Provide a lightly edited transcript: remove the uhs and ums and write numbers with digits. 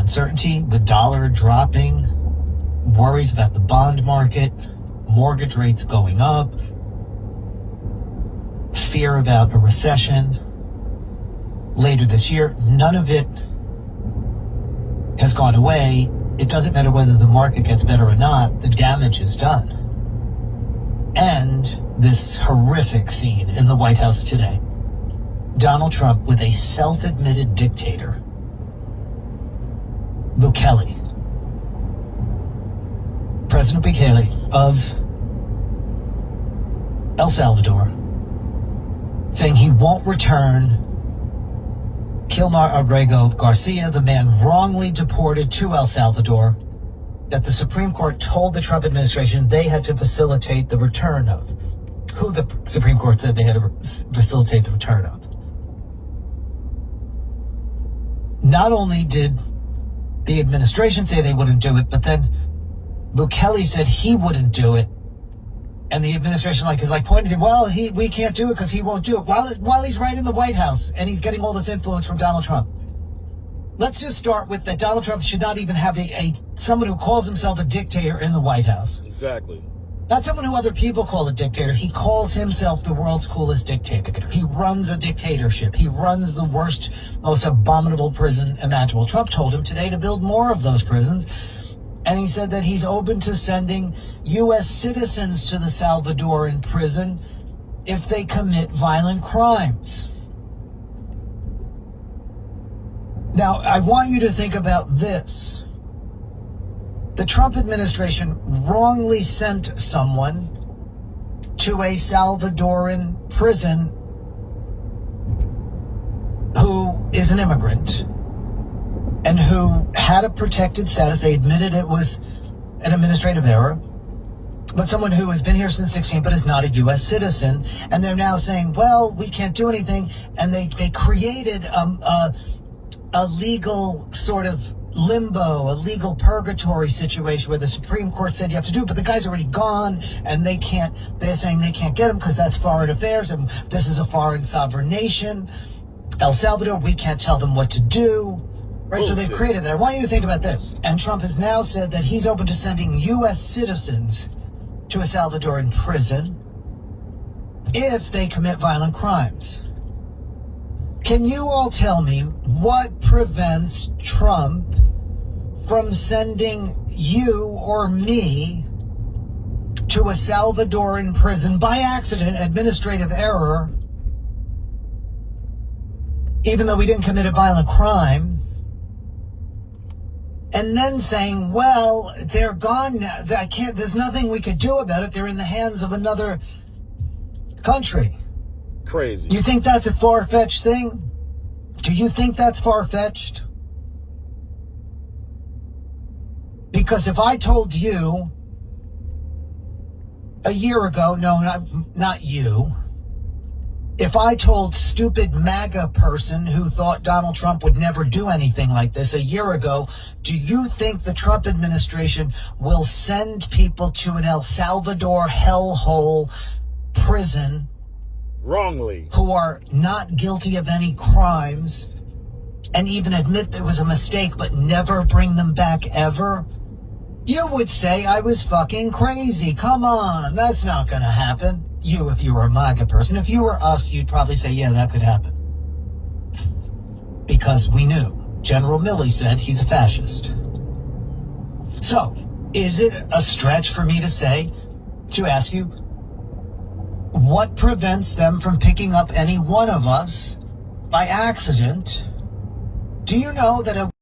uncertainty, the dollar dropping, worries about the bond market, mortgage rates going up, fear about a recession later this year, none of it has gone away. It doesn't matter whether the market gets better or not, the damage is done. And this horrific scene in the White House today. Donald Trump with a self-admitted dictator, Bukele. President Bukele of El Salvador, saying he won't return Kilmar Abrego Garcia, the man wrongly deported to El Salvador, that the Supreme Court told the Trump administration they had to facilitate the return of. Who the Supreme Court said they had to facilitate the return of. Not only did the administration say they wouldn't do it, but then Bukele said he wouldn't do it. And the administration is pointing to him, well, we can't do it because he won't do it. While he's right in the White House and he's getting all this influence from Donald Trump. Let's just start with that Donald Trump should not even have someone who calls himself a dictator in the White House. Exactly. Not someone who other people call a dictator. He calls himself the world's coolest dictator. He runs a dictatorship. He runs the worst, most abominable prison imaginable. Trump told him today to build more of those prisons. And he said that he's open to sending U.S. citizens to the Salvadoran prison if they commit violent crimes. Now, I want you to think about this. The Trump administration wrongly sent someone to a Salvadoran prison who is an immigrant and who had a protected status. They admitted it was an administrative error, but someone who has been here since 16 but is not a U.S. citizen. And they're now saying, well, we can't do anything. And they created a legal sort of limbo, a legal purgatory situation where the Supreme Court said you have to do it, but the guy's already gone and they're saying they can't get him because that's foreign affairs and this is a foreign sovereign nation. El Salvador, we can't tell them what to do. Right, so they've created that. I want you to think about this. And Trump has now said that he's open to sending U.S. citizens to a Salvadoran prison if they commit violent crimes. Can you all tell me what prevents Trump from sending you or me to a Salvadoran prison by accident, administrative error, even though we didn't commit a violent crime? And then saying, well, they're gone now. There's nothing we could do about it. They're in the hands of another country. Crazy. You think that's a far-fetched thing? Do you think that's far-fetched? Because if I told you a year ago, no, not you, if I told stupid MAGA person who thought Donald Trump would never do anything like this a year ago, do you think the Trump administration will send people to an El Salvador hellhole prison wrongly who are not guilty of any crimes and even admit there was a mistake but never bring them back ever? You would say I was fucking crazy. Come on, that's not going to happen. You, if you were a MAGA person. If you were us, you'd probably say, yeah, that could happen. Because we knew. General Milley said he's a fascist. So, is it a stretch for me to ask you, what prevents them from picking up any one of us by accident? Do you know that